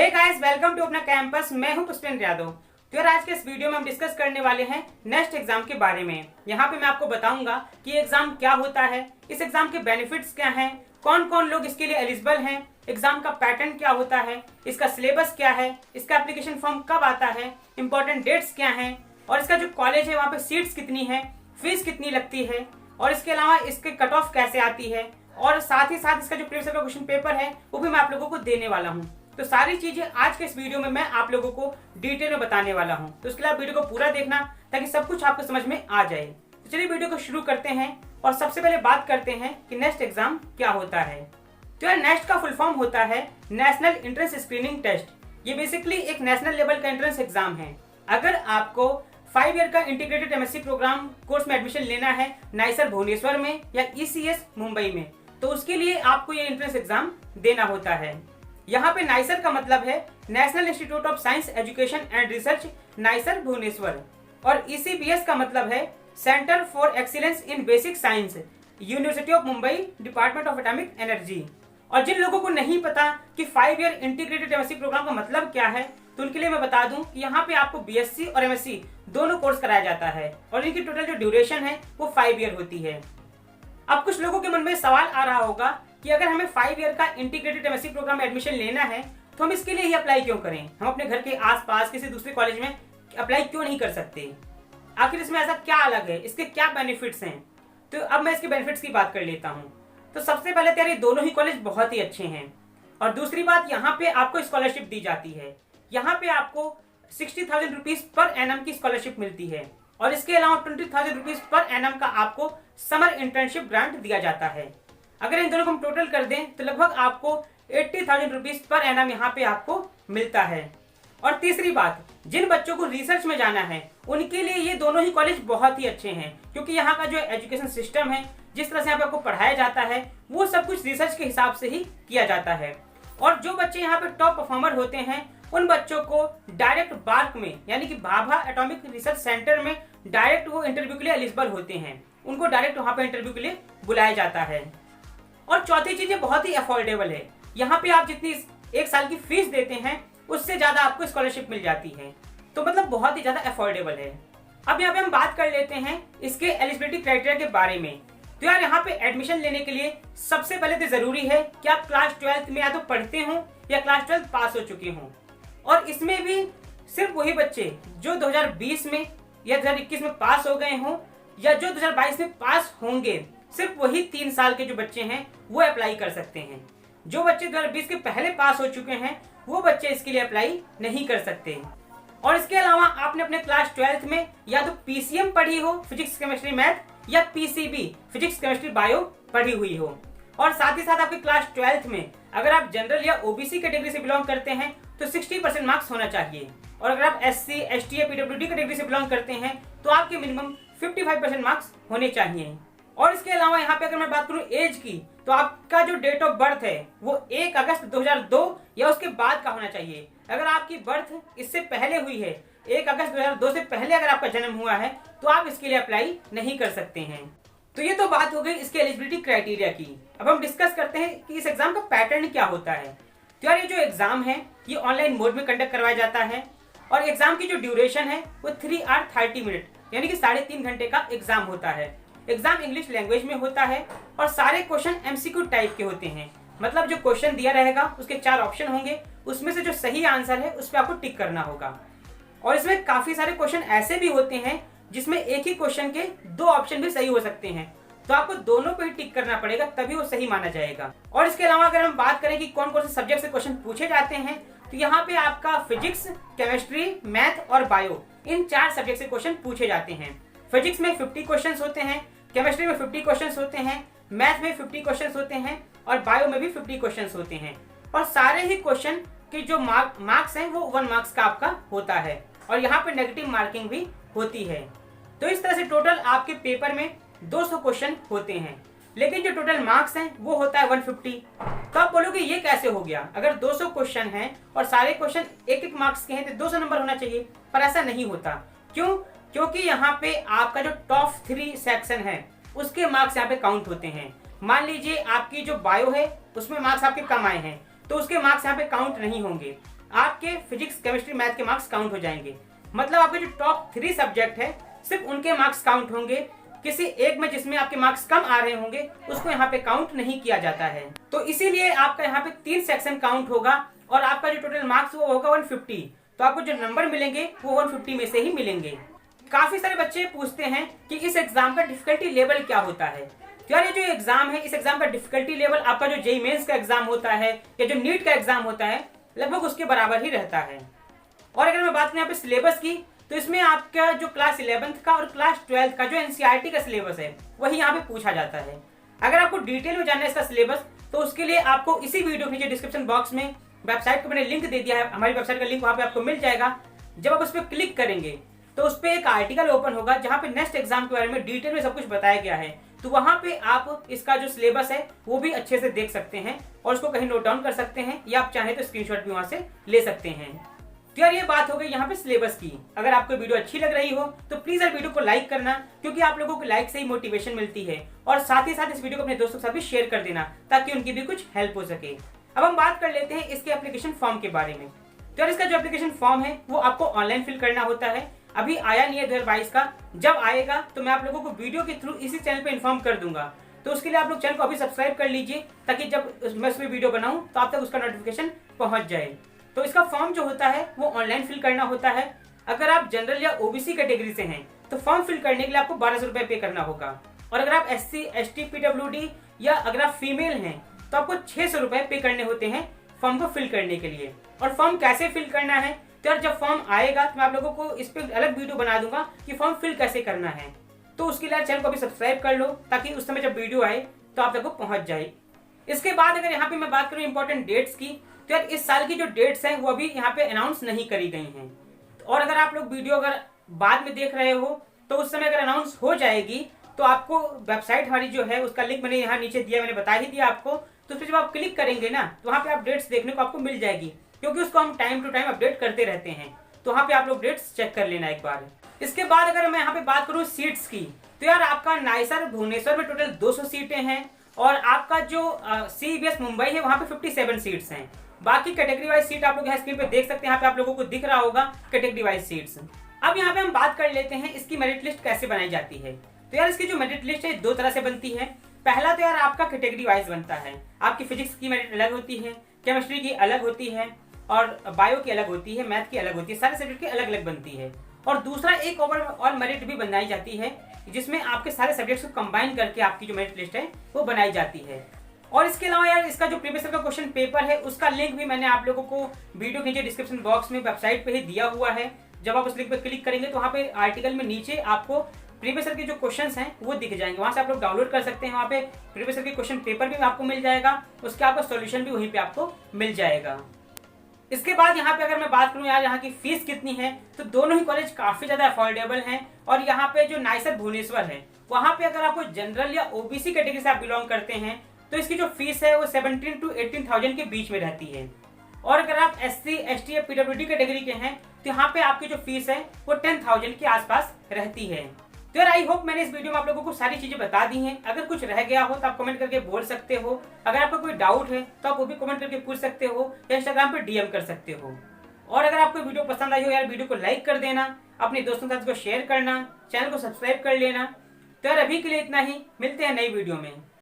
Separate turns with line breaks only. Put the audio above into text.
Hey guys, welcome to अपना campus. मैं हूं पुष्पेंद्र यादव। तो यार आज के इस वीडियो में हम डिस्कस करने वाले हैं नेक्स्ट एग्जाम के बारे में। यहाँ पे मैं आपको बताऊंगा कि एग्जाम क्या होता है, इस एग्जाम के बेनिफिट्स क्या हैं, कौन कौन लोग इसके लिए एलिजिबल हैं, एग्जाम का पैटर्न क्या होता है, इसका सिलेबस क्या है, इसका एप्लीकेशन फॉर्म कब आता है, इंपॉर्टेंट डेट्स क्या हैं, और इसका जो कॉलेज है वहाँ पे सीट्स कितनी है, फीस कितनी लगती है, और इसके अलावा इसके कट ऑफ कैसे आती है, और साथ ही साथ इसका जो प्रीवियस ईयर का क्वेश्चन पेपर है वो भी मैं आप लोगों को देने वाला हूँ। तो सारी चीजें आज के इस वीडियो में मैं आप लोगों को डिटेल में बताने वाला हूं। तो उसके लिए आप वीडियो को पूरा देखना ताकि सब कुछ आपको समझ में आ जाए। तो चलिए वीडियो को शुरू करते हैं और सबसे पहले बात करते हैं कि नेक्स्ट एग्जाम क्या होता है। तो यार नेक्स्ट का फुल फॉर्म होता है नेशनल एंट्रेंस स्क्रीनिंग टेस्ट। ये बेसिकली एक नेशनल लेवल का एंट्रेंस एग्जाम है। अगर आपको 5 ईयर का इंटीग्रेटेड एमएससी प्रोग्राम कोर्स में एडमिशन लेना है नाइसर भुवनेश्वर में या ईसीएस मुंबई में, तो उसके लिए आपको ये एंट्रेंस एग्जाम देना होता है। यहाँ पे नाइसर का मतलब है National Institute of Science Education and Research NISER Bhubaneswar, और ईसीबीएस का मतलब है Centre for Excellence in Basic Science University of Mumbai Department of Atomic Energy. और जिन लोगों को नहीं पता कि 5 ईयर इंटीग्रेटेड एमएससी प्रोग्राम का मतलब क्या है, तो उनके लिए मैं बता दूं कि यहाँ पे आपको बीएससी और एमएससी दोनों कोर्स कराया जाता है और इनकी टोटल जो ड्यूरेशन है वो 5 ईयर होती है। अब कुछ लोगों के मन में सवाल आ रहा होगा कि अगर हमें 5 ईयर का इंटीग्रेटेड एमएससी प्रोग्राम में एडमिशन लेना है तो हम इसके लिए ही अप्लाई क्यों करें, हम अपने घर के आसपास किसी दूसरे कॉलेज में अप्लाई क्यों नहीं कर सकते, आखिर इसमें ऐसा क्या अलग है, इसके क्या बेनिफिट्स हैं। तो अब मैं इसके बेनिफिट्स की बात कर लेता हूँ। तो सबसे पहले तो ये दोनों ही कॉलेज बहुत ही अच्छे हैं, और दूसरी बात यहाँ पे आपको स्कॉलरशिप दी जाती है। यहाँ पे आपको 60,000 रुपीज पर एनम की स्कॉलरशिप मिलती है, और इसके अलावा 20,000 रुपीज पर एनम का आपको समर इंटर्नशिप ग्रांट दिया जाता है। अगर इन दोनों को हम टोटल कर दें तो लगभग आपको 80,000 रुपीज पर एनम यहाँ पे आपको मिलता है। और तीसरी बात, जिन बच्चों को रिसर्च में जाना है उनके लिए ये दोनों ही कॉलेज बहुत ही अच्छे हैं, क्योंकि यहाँ का जो एजुकेशन सिस्टम है, जिस तरह से यहाँ पे आपको पढ़ाया जाता है, वो सब कुछ रिसर्च के हिसाब से ही किया जाता है। और जो बच्चे यहाँ पे टॉप परफॉर्मर होते हैं उन बच्चों को डायरेक्ट बार्क में यानी कि भाभा एटॉमिक रिसर्च सेंटर में डायरेक्ट वो इंटरव्यू के लिए एलिजिबल होते हैं, उनको डायरेक्ट वहाँ पे इंटरव्यू के लिए बुलाया जाता है। और चौथी चीज बहुत ही अफोर्डेबल है। यहाँ पे आप जितनी 1 साल की फीस देते हैं उससे ज्यादा आपको स्कॉलरशिप मिल जाती है, तो मतलब बहुत ही ज्यादा अफोर्डेबल है। अब यहाँ पे हम बात कर लेते हैं इसके एलिजिबिलिटी क्राइटेरिया के बारे में। तो यार यहाँ पे एडमिशन लेने के लिए सबसे पहले तो जरूरी है कि आप क्लास 12th में या तो पढ़ते हो या क्लास 12 पास हो चुके हों, और इसमें भी सिर्फ वही बच्चे जो 2020 में या 2021 में पास हो गए हों या जो 2022 में पास होंगे, सिर्फ वही 3 साल के जो बच्चे हैं वो अप्लाई कर सकते हैं। जो बच्चे 2020 के पहले पास हो चुके हैं वो बच्चे इसके लिए अप्लाई नहीं कर सकते। और इसके अलावा आपने अपने क्लास 12th में या तो पीसीएम पढ़ी हो, फिजिक्स केमिस्ट्री मैथ, या पीसीबी फिजिक्स केमिस्ट्री बायो पढ़ी हुई हो। और साथ ही साथ आपके क्लास 12th में अगर आप जनरल या ओबीसी कैटेगरी से बिलोंग करते हैं तो 60% मार्क्स होना चाहिए, और अगर आप एससी, एसटी या पीडब्ल्यूडी कैटेगरी से बिलोंग करते हैं तो आपके मिनिमम 55% मार्क्स होने चाहिए। और इसके अलावा यहाँ पे अगर मैं बात करूँ एज की, तो आपका जो डेट ऑफ बर्थ है वो 1 अगस्त 2002 या उसके बाद का होना चाहिए। अगर आपकी बर्थ इससे पहले हुई है, 1 अगस्त 2002 से पहले अगर आपका जन्म हुआ है, तो आप इसके लिए अप्लाई नहीं कर सकते हैं। तो ये तो बात हो गई इसके एलिजिबिलिटी क्राइटेरिया की। अब हम डिस्कस करते हैं कि इस एग्जाम का पैटर्न क्या होता है। तो यार ये जो एग्जाम है ये ऑनलाइन मोड में कंडक्ट करवाया जाता है, और एग्जाम की जो ड्यूरेशन है वो 3 आवर 30 मिनट यानी कि 3.5 घंटे का एग्जाम होता है। एग्जाम इंग्लिश लैंग्वेज में होता है, और सारे क्वेश्चन एमसीक्यू टाइप के होते हैं। मतलब जो क्वेश्चन दिया रहेगा उसके 4 ऑप्शन होंगे, उसमें से जो सही आंसर है उस पर आपको टिक करना होगा। और इसमें काफी सारे क्वेश्चन ऐसे भी होते हैं जिसमें एक ही क्वेश्चन के 2 ऑप्शन भी सही हो सकते हैं, तो आपको दोनों पे ही टिक करना पड़ेगा तभी वो सही माना जाएगा। और इसके अलावा अगर हम बात करें कि कौन कौन से सब्जेक्ट से क्वेश्चन पूछे जाते हैं, तो यहाँ पे आपका फिजिक्स, केमिस्ट्री, मैथ और बायो, इन 4 सब्जेक्ट से क्वेश्चन पूछे जाते हैं। फिजिक्स में 50 क्वेश्चन होते हैं, केमिस्ट्री में 50 क्वेश्चन होते हैं, मैथ में 50 क्वेश्चन होते हैं, और बायो में भी 50 क्वेश्चन होते हैं। और सारे ही क्वेश्चन के जो मार्क्स हैं वो 1 मार्क्स का आपका होता है, और यहाँ पे नेगेटिव मार्किंग भी होती है। तो इस तरह से टोटल आपके पेपर में 200 क्वेश्चन होते हैं, लेकिन जो टोटल मार्क्स हैं वो होता है 150। तो आप बोलोगे ये कैसे हो गया, अगर 200 क्वेश्चन हैं और सारे क्वेश्चन 1-1 मार्क्स के हैं तो 200 नंबर होना चाहिए, पर ऐसा नहीं होता। क्यों? क्योंकि यहाँ पे आपका जो टॉप 3 सेक्शन है उसके मार्क्स यहाँ पे काउंट होते हैं। मान लीजिए आपकी जो बायो है उसमें मार्क्स आपके कम आए हैं, तो उसके मार्क्स यहाँ पे काउंट नहीं होंगे। आपके फिजिक्स, केमिस्ट्री, मैथ के मार्क्स काउंट हो जाएंगे। मतलब आपके जो टॉप 3 सब्जेक्ट है सिर्फ उनके मार्क्स काउंट होंगे। किसी एक में जिसमें आपके मार्क्स कम आ रहे होंगे उसको यहाँ पे काउंट नहीं किया जाता है। तो इसीलिए आपका यहाँ पे 3 सेक्शन काउंट होगा और आपका जो टोटल मार्क्स वो होगा 150। तो आपको जो नंबर मिलेंगे वो 150 में से ही मिलेंगे। काफी सारे बच्चे पूछते हैं कि इस एग्जाम का डिफिकल्टी लेवल क्या होता है। तो यार ये जो एग्जाम है, इस एग्जाम का डिफिकल्टी लेवल आपका जो जेईई मेंस का एग्जाम होता है या जो नीट का एग्जाम होता है लगभग उसके बराबर ही रहता है। और अगर मैं बात करूं यहाँ पे सिलेबस की, तो इसमें आपका जो क्लास 11th का और क्लास 12th का जो एनसीईआरटी का सिलेबस है वही यहाँ पे पूछा जाता है। अगर आपको डिटेल में जानना है इसका सिलेबस तो उसके लिए आपको इसी वीडियो के नीचे डिस्क्रिप्शन बॉक्स में वेबसाइट का मैंने लिंक दे दिया है, हमारी वेबसाइट का लिंक वहाँ पे आपको मिल जाएगा। जब आप उस पर क्लिक करेंगे तो उस पर एक आर्टिकल ओपन होगा जहाँ पे नेक्स्ट एग्जाम के बारे में डिटेल में सब कुछ बताया गया है। तो वहाँ पे आप इसका जो सिलेबस है वो भी अच्छे से देख सकते हैं और उसको कहीं नोट डाउन कर सकते हैं या आप चाहें तो स्क्रीनशॉट भी वहाँ से ले सकते हैं। तो यार ये बात हो गई यहाँ पे सिलेबस की। अगर आपको वीडियो अच्छी लग रही हो तो प्लीज यार वीडियो को लाइक करना, क्योंकि आप लोगों को लाइक से ही मोटिवेशन मिलती है। और साथ ही साथ इस वीडियो को अपने दोस्तों के साथ भी शेयर कर देना ताकि उनकी भी कुछ हेल्प हो सके। अब हम बात कर लेते हैं इसके एप्लीकेशन फॉर्म के बारे में। तो यार इसका जो एप्लीकेशन फॉर्म है वो आपको ऑनलाइन फिल करना होता है। अभी आया नहीं है 2022 का, जब आएगा तो मैं आप लोगों को वीडियो के थ्रू इसी चैनल पे इन्फॉर्म कर दूंगा। तो उसके लिए आप लोग चैनल को अभी सब्सक्राइब कर लीजिए ताकि जब मैं उसमें वीडियो बनाऊं तो आप तक उसका नोटिफिकेशन पहुंच जाए। तो इसका फॉर्म जो होता है वो ऑनलाइन फिल करना होता है। अगर आप जनरल या ओबीसी कैटेगरी से हैं तो फॉर्म फिल करने के लिए आपको 1200 रुपए पे करना होगा। और अगर आप SC, ST, PWD या अगर आप फीमेल हैं तो आपको 600 रुपए पे करने होते हैं फॉर्म को फिल करने के लिए। और फॉर्म कैसे फिल करना है, तो यार जब फॉर्म आएगा तो मैं आप लोगों को इस पर अलग वीडियो बना दूंगा कि फॉर्म फिल कैसे करना है। तो उसके लिए चैनल को अभी सब्सक्राइब कर लो ताकि उस समय जब वीडियो आए तो आप तक वो पहुंच जाए। इसके बाद अगर यहाँ पे मैं बात करूँ इंपॉर्टेंट डेट्स की, तो यार इस साल की जो डेट्स हैं वो अभी यहाँ पे अनाउंस नहीं करी गई हैं। और अगर आप लोग वीडियो अगर बाद में देख रहे हो तो उस समय अगर अनाउंस हो जाएगी तो आपको वेबसाइट हमारी जो है उसका लिंक मैंने यहाँ नीचे दिया, मैंने बता ही दिया आपको। तो उस पर जब आप क्लिक करेंगे ना तो वहाँ पे आप डेट्स देखने को आपको मिल जाएगी, क्योंकि उसको हम टाइम टू टाइम अपडेट करते रहते हैं। तो वहाँ पे आप लोग डेट्स चेक कर लेना एक बार। इसके बाद अगर मैं यहाँ पे बात करूँ सीट्स की, तो यार आपका नाइसर भुवनेश्वर में टोटल 200 सीटें हैं और आपका जो CBS मुंबई है वहाँ पे 57 सीट्स हैं। बाकी कैटेगरी वाइज सीट आप लोग यहाँ स्क्रीन पे देख सकते हैं, यहाँ पे आप लोगों को दिख रहा होगा कैटेगरी वाइज सीट्स। अब यहाँ पे हम बात कर लेते हैं इसकी मेरिट लिस्ट कैसे बनाई जाती है। तो यार इसकी जो मेरिट लिस्ट है 2 तरह से बनती है। पहला तो यार आपका कैटेगरी वाइज बनता है। आपकी फिजिक्स की मेरिट अलग होती है, केमिस्ट्री की अलग होती है और बायो की अलग होती है, मैथ की अलग होती है, सारे सब्जेक्ट की अलग अलग बनती है। और दूसरा एक ओवरऑल मेरिट भी बनाई जाती है जिसमें आपके सारे सब्जेक्ट्स को कंबाइन करके आपकी जो मेरिट लिस्ट है वो बनाई जाती है। और इसके अलावा यार इसका जो प्रीवियस ईयर का क्वेश्चन पेपर है उसका लिंक भी मैंने आप लोगों को वीडियो के नीचे डिस्क्रिप्शन बॉक्स में वेबसाइट पे ही दिया हुआ है। जब आप उस लिंक पे क्लिक करेंगे तो वहाँ पे आर्टिकल में नीचे आपको प्रीवियस ईयर के जो क्वेश्चंस हैं वो दिख जाएंगे, वहाँ से आप लोग डाउनलोड कर सकते हैं। वहाँ पे प्रीवियस ईयर के क्वेश्चन पेपर भी आपको मिल जाएगा, उसके आपका सोल्यूशन भी वहीं पे आपको मिल जाएगा। इसके बाद यहाँ पे अगर मैं बात करूँ यार यहाँ की फीस कितनी है, तो दोनों ही कॉलेज काफी ज्यादा अफोर्डेबल हैं। और यहाँ पे जो नाइसर भुवनेश्वर है वहाँ पे अगर आपको जनरल या ओबीसी कैटेगरी से आप बिलोंग करते हैं तो इसकी जो फीस है वो 17 to 18,000 के बीच में रहती है। और अगर आप SC, ST या PWD कैटेगरी के हैं तो यहाँ पे आपकी जो फीस है वो 10,000 के आसपास रहती है। तो यार आई होप मैंने इस वीडियो में आप लोगों को सारी चीजें बता दी हैं। अगर कुछ रह गया हो तो आप कमेंट करके बोल सकते हो। अगर आपको कोई डाउट है तो आप वो भी कमेंट करके पूछ सकते हो या इंस्टाग्राम पे DM कर सकते हो। और अगर आपको वीडियो पसंद आई हो यार वीडियो को लाइक कर देना, अपने दोस्तों के साथ को शेयर करना, चैनल को सब्सक्राइब कर लेना। तो यार अभी के लिए इतना ही, मिलते हैं नई वीडियो में।